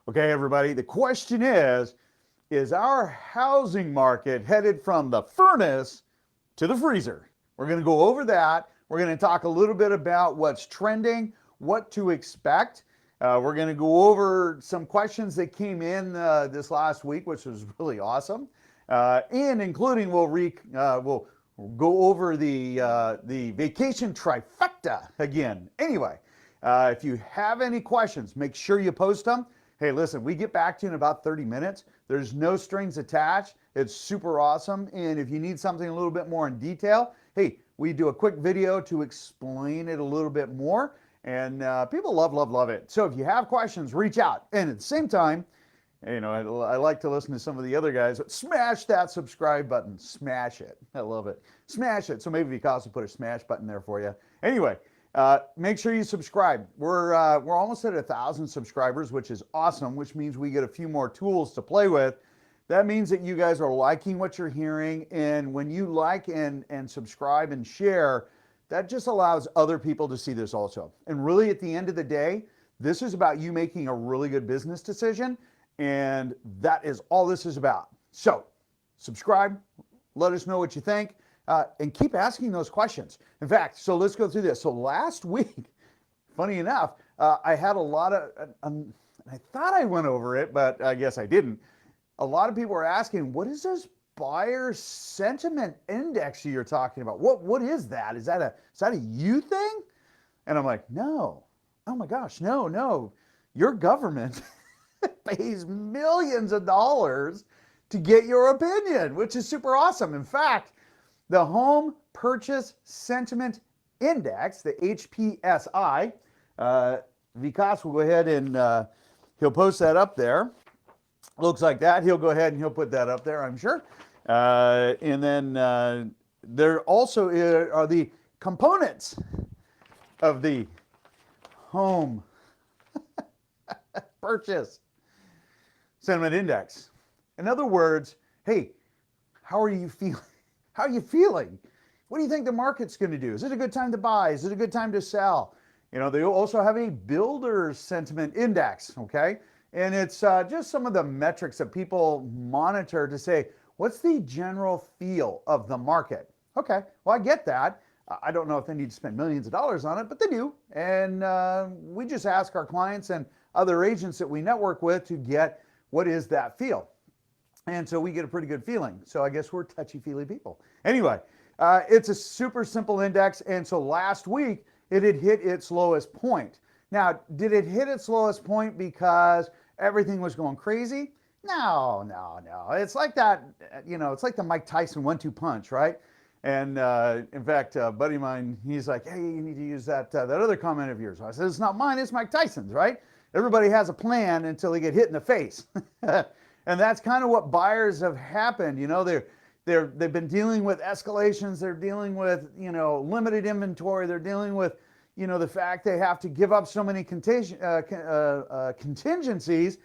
Okay, everybody, the question is our housing market headed from the furnace to the freezer? We're going to go over that. We're going to talk a little bit about what's trending, what to expect. We're going to go over some questions that came in this last week, which was really awesome. And including we'll go over the vacation trifecta again. Anyway, if you have any questions, make sure you post them. Hey, listen, we get back to you in about 30 minutes. There's no strings attached. It's super awesome. And if you need something a little bit more in detail, hey, we do a quick video to explain it a little bit more. And people love it. So if you have questions, reach out. And at the same time, you know, I like to listen to some of the other guys. Smash that subscribe button. Smash it. I love it. Smash it. So maybe Vikas will put a smash button there for you. Anyway, make sure you subscribe. We're almost at 1,000 subscribers, which is awesome, which means we get a few more tools to play with. That means that you guys are liking what you're hearing. And when you like and subscribe and share, that just allows other people to see this also. And really, at the end of the day, this is about you making a really good business decision. And that is all this is about. So subscribe, let us know what you think, and keep asking those questions. In fact, so let's go through this. So last week, funny enough, I had a lot of, I thought I went over it, but I guess I didn't. A lot of people are asking, what is this buyer sentiment index you're talking about? What is that? Is that a you thing? And I'm like, no. Oh my gosh, no. Your government pays millions of dollars to get your opinion, which is super awesome. In fact, the Home Purchase Sentiment Index, the HPSI, Vikas will go ahead and he'll post that up there. Looks like that. He'll go ahead and he'll put that up there, I'm sure. And then there also are the components of the Home Purchase Sentiment Index. In other words, hey, how are you feeling? How are you feeling? What do you think the market's going to do? Is it a good time to buy? Is it a good time to sell? You know, they also have a builder sentiment index, okay? And it's just some of the metrics that people monitor to say, what's the general feel of the market? Okay, well, I get that. I don't know if they need to spend millions of dollars on it, but they do. And we just ask our clients and other agents that we network with to get what is that feel. And so we get a pretty good feeling. So I guess we're touchy-feely people. Anyway, it's a super simple index. And so last week, it had hit its lowest point. Now, did it hit its lowest point because everything was going crazy? No. It's like that, you know, it's like the Mike Tyson 1-2 punch, right? And in fact, a buddy of mine, he's like, hey, you need to use that other comment of yours. I said, it's not mine, it's Mike Tyson's, right? Everybody has a plan until they get hit in the face. And that's kind of what buyers have happened. You know, they've been dealing with escalations. They're dealing with, you know, limited inventory. They're dealing with, you know, the fact they have to give up so many contingencies,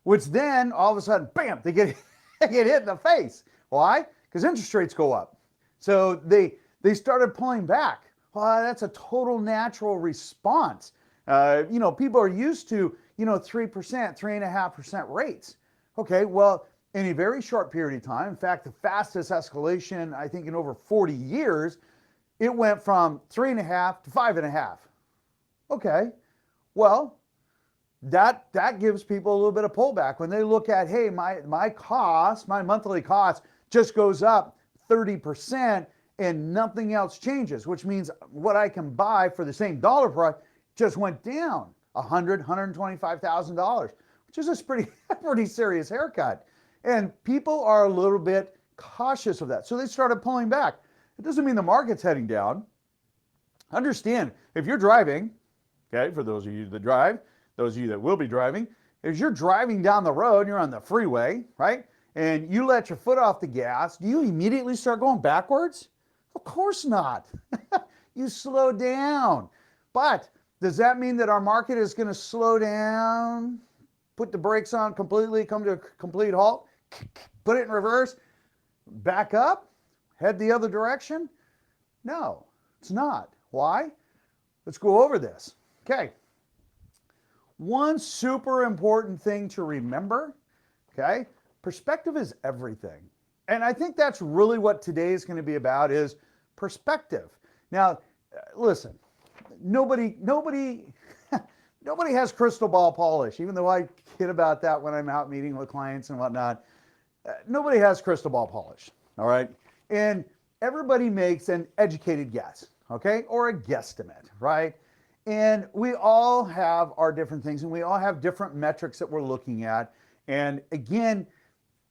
which then all of a sudden, bam, they get hit in the face. Why? Because interest rates go up. So they started pulling back. Well, that's a total natural response. You know, people are used to, you know, 3%, 3.5% rates. Okay, well, in a very short period of time, in fact, the fastest escalation, I think in over 40 years, it went from 3.5 to 5.5. Okay, well, that gives people a little bit of pullback when they look at, hey, my cost, my monthly cost just goes up 30% and nothing else changes, which means what I can buy for the same dollar price just went down $125,000, which is a pretty serious haircut. And people are a little bit cautious of that. So they started pulling back. It doesn't mean the market's heading down. Understand, if you're driving, okay, for those of you that drive, those of you that will be driving, as you're driving down the road, you're on the freeway, right? And you let your foot off the gas, do you immediately start going backwards? Of course not. You slow down. But does that mean that our market is going to slow down? put the brakes on completely, come to a complete halt, put it in reverse, back up, head the other direction? No, it's not. Why? Let's go over this. Okay. One super important thing to remember, okay? Perspective is everything. And I think that's really what today is going to be about, is perspective. Now, listen, nobody has crystal ball polish, even though I kid about that when I'm out meeting with clients and whatnot. Nobody has crystal ball polish, all right? And everybody makes an educated guess, okay? Or a guesstimate, right? And we all have our different things, and we all have different metrics that we're looking at. And again,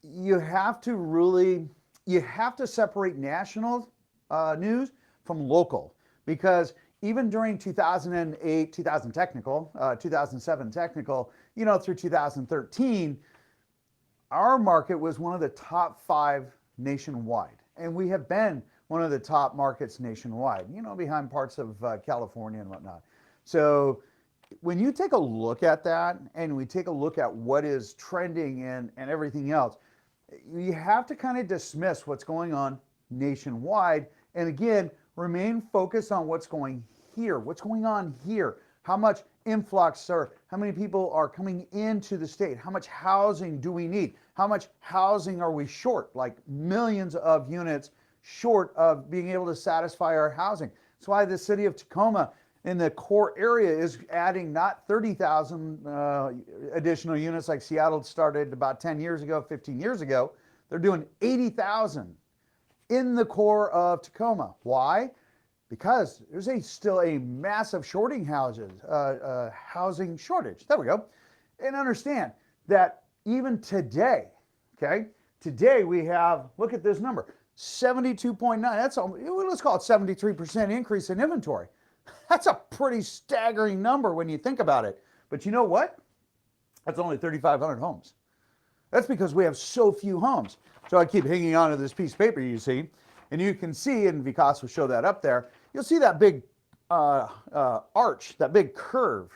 you have to separate national news from local, because even during 2008, 2007 technical, through 2013, our market was one of the top 5 nationwide. And we have been one of the top markets nationwide, behind parts of California and whatnot. So when you take a look at that, and we take a look at what is trending and everything else, you have to kind of dismiss what's going on nationwide, and again, remain focused on what's going on here. How much influx, or how many people are coming into the state? How much housing do we need? How much housing are we short? Like millions of units short of being able to satisfy our housing. That's why the city of Tacoma in the core area is adding not 30,000 additional units like Seattle started about 10 years ago, 15 years ago. They're doing 80,000 in the core of Tacoma. Why? Because there's still a massive housing shortage. There we go. And understand that even today, okay, today we have, look at this number, 72.9. That's, let's call it 73% increase in inventory. That's a pretty staggering number when you think about it. But you know what? That's only 3,500 homes. That's because we have so few homes. So I keep hanging on to this piece of paper, you see, and you can see, and Vikas will show that up there, you'll see that big arch, that big curve.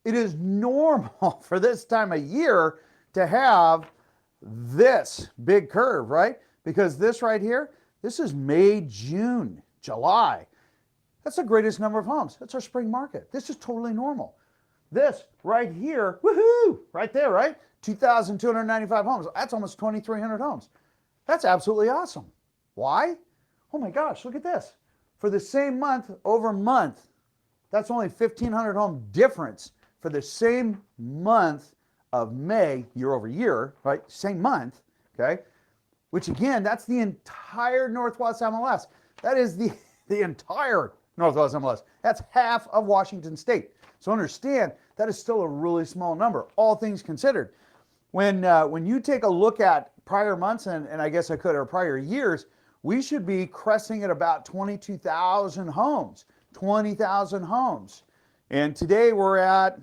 It is normal for this time of year to have this big curve, right? Because this right here, this is May, June, July. That's the greatest number of homes. That's our spring market. This is totally normal. This right here, woohoo, right there, right? 2,295 homes. That's almost 2,300 homes. That's absolutely awesome. Why? Oh my gosh, look at this. For the same month over month, that's only 1,500 home difference for the same month of May, year over year, right? Same month, okay? Which again, that's the entire Northwest MLS. That is the entire Northwest MLS. That's half of Washington State. So understand, that is still a really small number, all things considered. When you take a look at prior months, and I guess I could, or prior years, we should be cresting at about 22,000 homes, 20,000 homes. And today we're at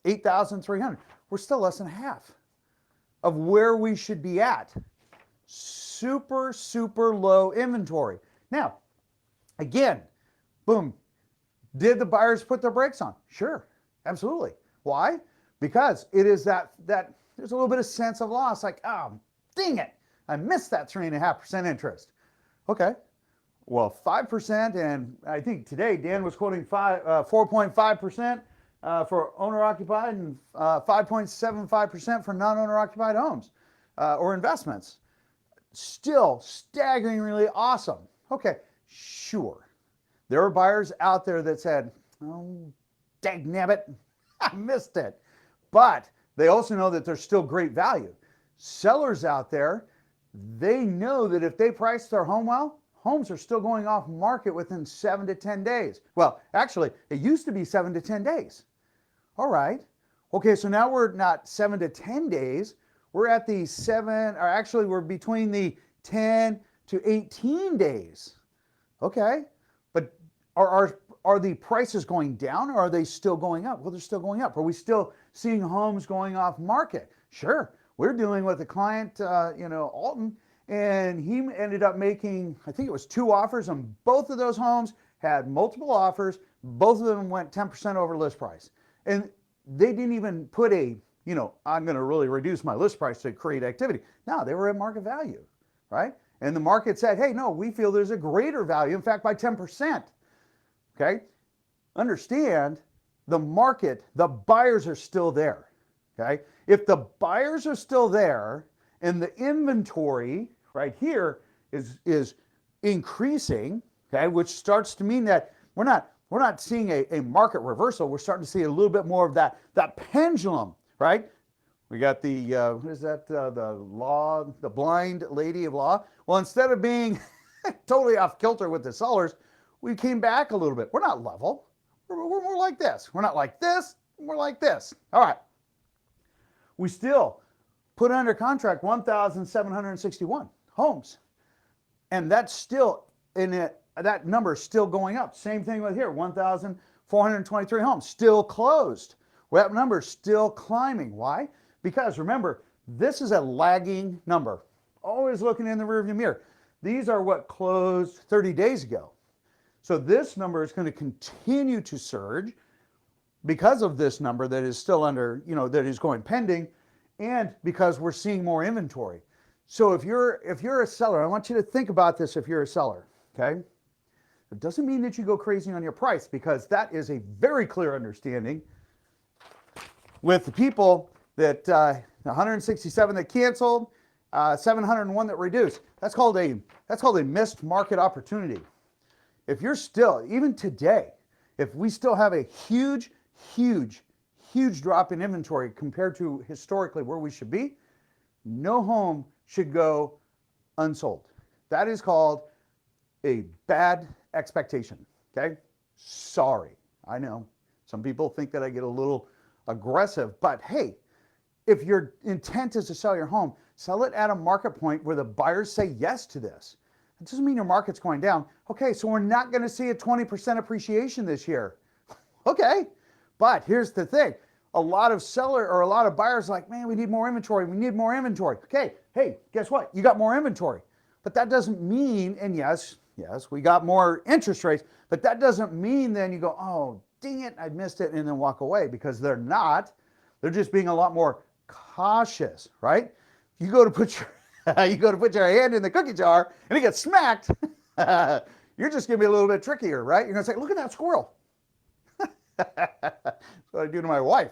8,300. We're still less than half of where we should be at. Super, super low inventory. Now, again, boom, did the buyers put their brakes on? Sure, absolutely. Why? Because it is that there's a little bit of sense of loss, like, oh, dang it, I missed that 3.5% interest. Okay, well, 5%, and I think today Dan was quoting 4.5% for owner-occupied and 5.75% for non-owner-occupied homes or investments. Still staggeringly awesome. Okay, sure. There are buyers out there that said, oh, dagnabbit, I missed it. But they also know that there's still great value. Sellers out there, they know that if they price their home well, homes are still going off market within 7 to 10 days. Well, actually, it used to be 7 to 10 days. All right. Okay, so now we're not 7 to 10 days. We're at the 7, or actually we're between the 10 to 18 days. Okay, but are the prices going down, or are they still going up? Well, they're still going up. Are we still seeing homes going off market? Sure. We're dealing with a client, Alton, and he ended up making, I think it was 2 offers on both of those homes, had multiple offers. Both of them went 10% over list price. And they didn't even put a I'm going to really reduce my list price to create activity. No, they were at market value, right? And the market said, hey, no, we feel there's a greater value, in fact, by 10%. Okay? Understand the market, the buyers are still there. Okay? If the buyers are still there and the inventory right here is increasing, okay, which starts to mean that we're not seeing a market reversal. We're starting to see a little bit more of that pendulum, right? We got the what is that? The blind lady of law. Well, instead of being totally off kilter with the sellers, we came back a little bit. We're not level. We're more like this. We're not like this. We're like this. All right. We still put under contract 1,761 homes, and that's still in it. That number is still going up. Same thing with here, 1,423 homes still closed. Well, that number is still climbing. Why? Because remember, this is a lagging number. Always looking in the rearview mirror. These are what closed 30 days ago. So this number is going to continue to surge because of this number that is still under, that is going pending, and because we're seeing more inventory. So if you're a seller, I want you to think about this if you're a seller, okay? It doesn't mean that you go crazy on your price, because that is a very clear understanding with the people that the 167 that canceled, 701 that reduced. That's called a missed market opportunity. If you're still, even today, if we still have a huge drop in inventory compared to historically where we should be, no home should go unsold. That is called a bad expectation, okay? Sorry, I know. Some people think that I get a little aggressive, but hey, if your intent is to sell your home, sell it at a market point where the buyers say yes to this. It doesn't mean your market's going down. Okay, so we're not going to see a 20% appreciation this year. Okay, but here's the thing. A lot of buyers are like, man, we need more inventory. We need more inventory. Okay, hey, guess what? You got more inventory. But that doesn't mean, and yes, we got more interest rates, but that doesn't mean then you go, oh, dang it, I missed it, and then walk away, because they're not. They're just being a lot more cautious, right? You go to put your hand in the cookie jar and it gets smacked. You're just going to be a little bit trickier, right? You're going to say, look at that squirrel. That's what I do to my wife.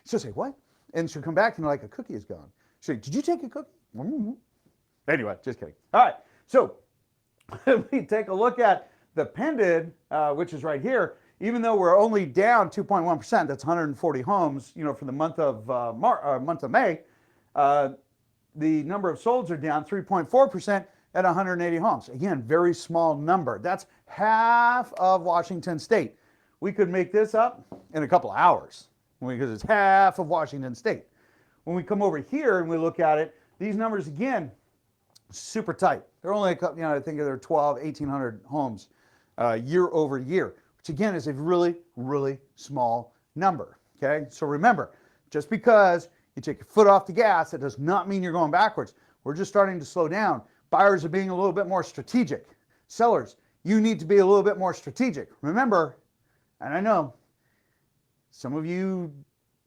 She'll say, what? And she'll come back and like, a cookie is gone. She'll say, did you take a cookie? Mm-hmm. Anyway, just kidding. All right. So we take a look at the pended, which is right here. Even though we're only down 2.1%, that's 140 homes, for the month of May, the number of solds are down 3.4% at 180 homes. Again, very small number. That's half of Washington State. We could make this up in a couple of hours because it's half of Washington State. When we come over here and we look at it, these numbers, again, super tight. They're only, I think they're 1,800 homes year over year, which again is a really, really small number, okay? So remember, just because you take your foot off the gas, it does not mean you're going backwards. We're just starting to slow down. Buyers are being a little bit more strategic. Sellers, you need to be a little bit more strategic. Remember, and I know some of you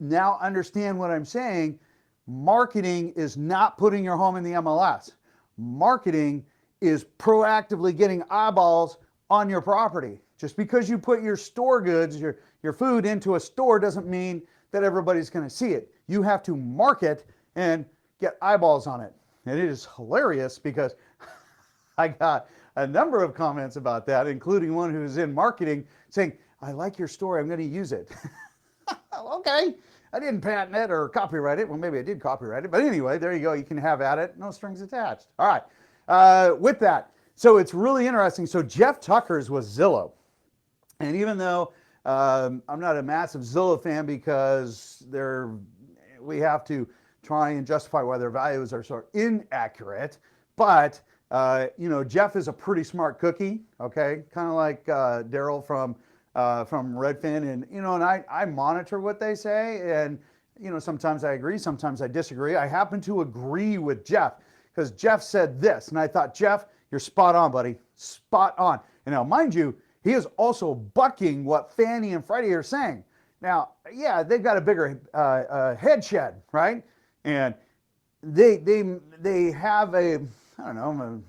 now understand what I'm saying, marketing is not putting your home in the MLS. Marketing is proactively getting eyeballs on your property. Just because you put your store goods, your food into a store doesn't mean that everybody's going to see it. You have to market and get eyeballs on it. And it is hilarious because I got a number of comments about that, including one who's in marketing saying, I like your story, I'm going to use it. Okay, I didn't patent it or copyright it. Well, maybe I did copyright it. But anyway, there you go. You can have at it. No strings attached. All right. With that, so it's really interesting. So Jeff Tucker's was Zillow. And even though I'm not a massive Zillow fan because we have to try and justify why their values are sort of inaccurate, but Jeff is a pretty smart cookie, okay? Kind of like Daryl from Redfin, and I monitor what they say, and sometimes I agree, sometimes I disagree. I happen to agree with Jeff because Jeff said this, and I thought, Jeff, you're spot on, buddy, spot on. And now, mind you, he is also bucking what Fannie and Freddie are saying. Now, yeah, they've got a bigger head shed, right? And they have a, I don't know,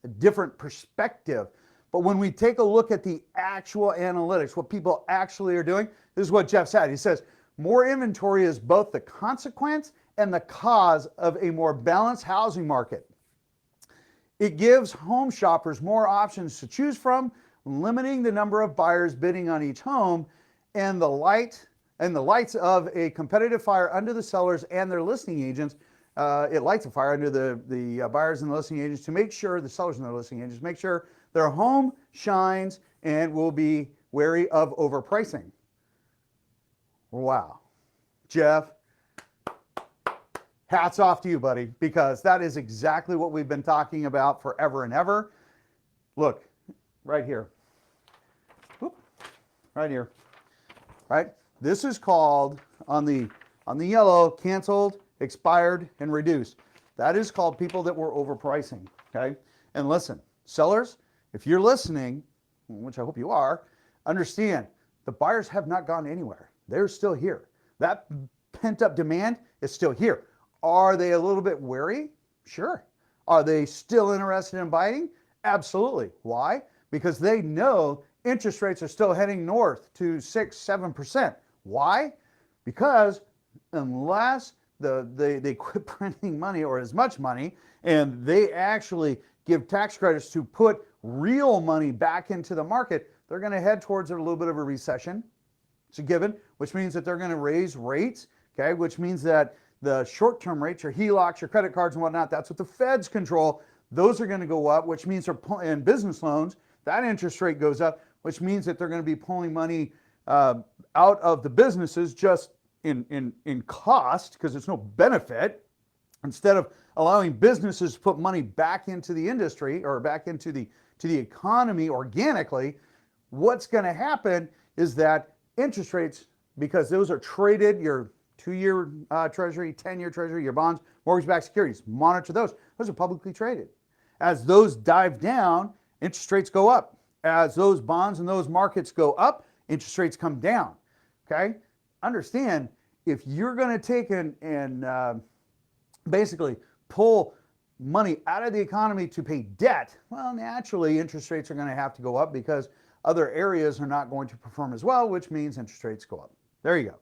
a different perspective. But when we take a look at the actual analytics, what people actually are doing, this is what Jeff said. He says, more inventory is both the consequence and the cause of a more balanced housing market. It gives home shoppers more options to choose from, limiting the number of buyers bidding on each home, and the lights of a competitive fire under the sellers and their listing agents. It lights a fire under the buyers and the listing agents to make sure, the sellers and the listing agents, make sure their home shines and will be wary of overpricing. Wow. Jeff, hats off to you, buddy, because that is exactly what we've been talking about forever and ever. Look, right here. Whoop, right here. Right? This is called, on the yellow, canceled, expired, and reduced. That is called people that were overpricing. Okay? And listen, sellers, if you're listening, which I hope you are, understand the buyers have not gone anywhere. They're still here. That pent-up demand is still here. Are they a little bit wary? Sure. Are they still interested in buying? Absolutely. Why? Because they know interest rates are still heading north to 6-7%. Why? Because unless they quit printing money or as much money, and they actually give tax credits to put real money back into the market, they're going to head towards a little bit of a recession. It's a given, which means that they're going to raise rates, okay, which means that the short-term rates, your HELOCs, your credit cards and whatnot, that's what the feds control. Those are going to go up, which means they're in business loans, that interest rate goes up, which means that they're going to be pulling money out of the businesses just in cost, because there's no benefit. Instead of allowing businesses to put money back into the industry or back into the economy organically, what's going to happen is that interest rates, because those are traded, your 2-year treasury, 10-year treasury, your bonds, mortgage-backed securities, monitor those. Those are publicly traded. As those dive down, interest rates go up. As those bonds and those markets go up, interest rates come down. Okay? Understand, if you're going to take and basically pull money out of the economy to pay debt, well, naturally, interest rates are going to have to go up because other areas are not going to perform as well, which means interest rates go up. There you go.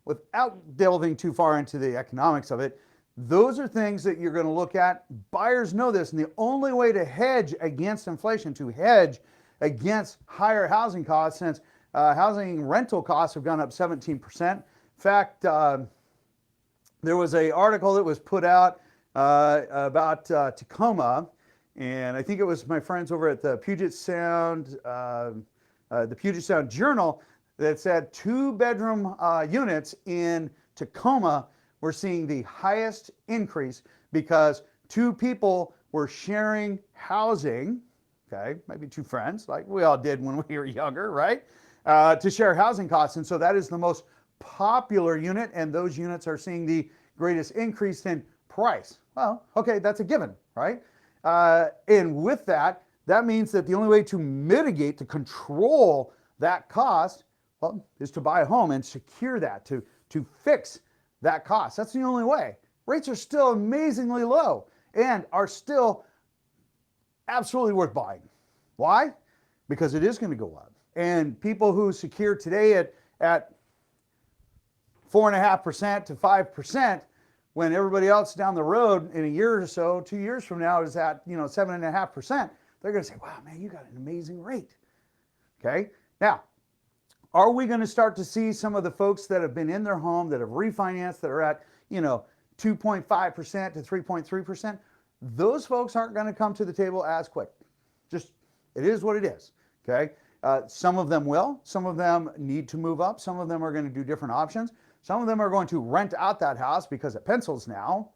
Without delving too far into the economics of it, those are things that you're going to look at. Buyers know this, and the only way to hedge against inflation, to hedge against higher housing costs, since housing rental costs have gone up 17%. In fact, there was an article that was put out about Tacoma, and I think it was my friends over at the Puget Sound Journal that said 2-bedroom units in Tacoma were seeing the highest increase because 2 people were sharing housing, okay, maybe 2 friends, like we all did when we were younger, right, to share housing costs. And so that is the most popular unit, and those units are seeing the greatest increase in price. Well, okay, that's a given, right? And with that, that means that the only way to mitigate, to control that cost, well, is to buy a home and secure that, to fix that cost. That's the only way. Rates are still amazingly low and are still absolutely worth buying. Why? Because it is going to go up. And people who secure today at 4.5% to 5%, when everybody else down the road in a year or so, 2 years from now, is at 7.5%, they're going to say, wow, man, you got an amazing rate. Okay? Now, are we going to start to see some of the folks that have been in their home, that have refinanced, that are at 2.5% to 3.3%? Those folks aren't going to come to the table as quick. Just, it is what it is. Okay? Some of them will. Some of them need to move up. Some of them are going to do different options. Some of them are going to rent out that house because it pencils now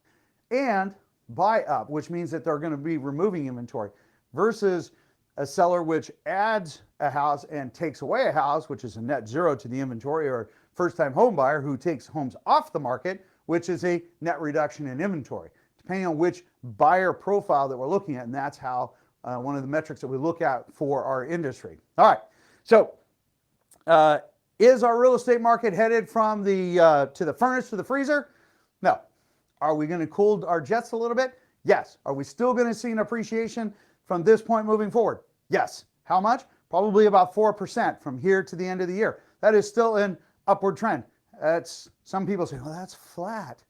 and buy up, which means that they're going to be removing inventory, versus a seller which adds a house and takes away a house, which is a net zero to the inventory, or first-time home buyer who takes homes off the market, which is a net reduction in inventory, depending on which buyer profile that we're looking at. And that's how one of the metrics that we look at for our industry. All right. So Is our real estate market headed from the to the furnace to the freezer? No. Are we going to cool our jets a little bit? Yes. Are we still going to see an appreciation from this point moving forward? Yes. How much? Probably about 4% from here to the end of the year. That is still an upward trend. That's, some people say, well, that's flat.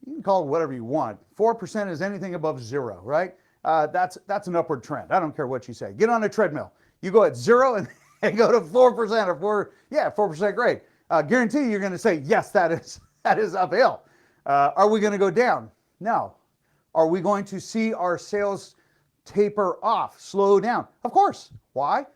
You can call it whatever you want. 4% is anything above zero, right? That's an upward trend. I don't care what you say. Get on a treadmill. You go at zero and go to 4% or 4% grade. Guarantee you're going to say, yes, that is uphill. Are we going to go down? No. Are we going to see our sales taper off, slow down? Of course. Why?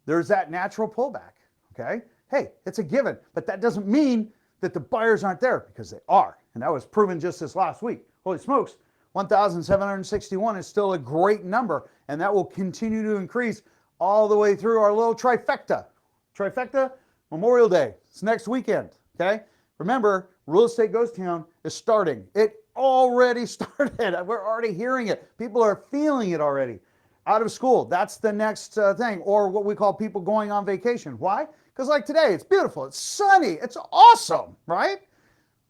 There's that natural pullback. Okay. Hey, it's a given, but that doesn't mean that the buyers aren't there, because they are. And that was proven just this last week. Holy smokes, 1,761 is still a great number, and that will continue to increase all the way through our little trifecta. Trifecta, Memorial Day. It's next weekend, okay? Remember, Real Estate Ghost Town is starting. It already started. We're already hearing it. People are feeling it already. Out of school, that's the next thing, or what we call people going on vacation. Why? Because like today, it's beautiful, it's sunny, it's awesome, right?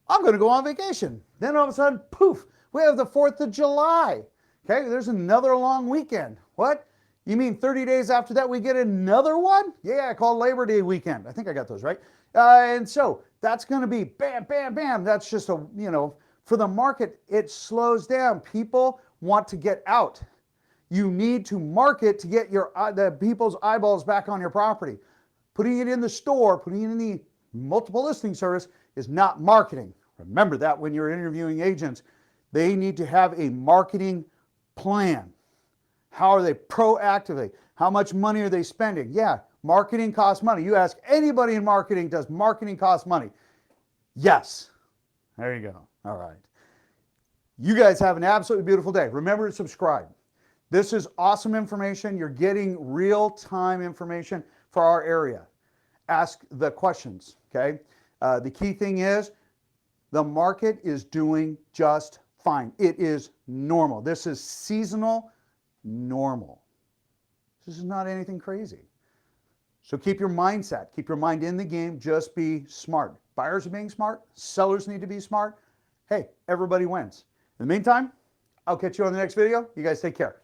I'm going to go on vacation. Then all of a sudden, poof, we have the 4th of July. Okay, there's another long weekend. What? You mean 30 days after that we get another one? Yeah, called Labor Day weekend. I think I got those right. And so that's going to be bam, bam, bam. That's just a, for the market, it slows down. People want to get out. You need to market to get the people's eyeballs back on your property. Putting it in the store, putting it in the multiple listing service is not marketing. Remember that when you're interviewing agents. They need to have a marketing plan. How are they proactively? How much money are they spending? Yeah, marketing costs money. You ask anybody in marketing, does marketing cost money? Yes. There you go. All right. You guys have an absolutely beautiful day. Remember to subscribe. This is awesome information. You're getting real-time information for our area. Ask the questions, okay? The key thing is the market is doing just fine. It is normal. This is seasonal normal. This is not anything crazy. So keep your mindset, keep your mind in the game, just be smart. Buyers are being smart, sellers need to be smart. Hey, everybody wins. In the meantime, I'll catch you on the next video. You guys take care.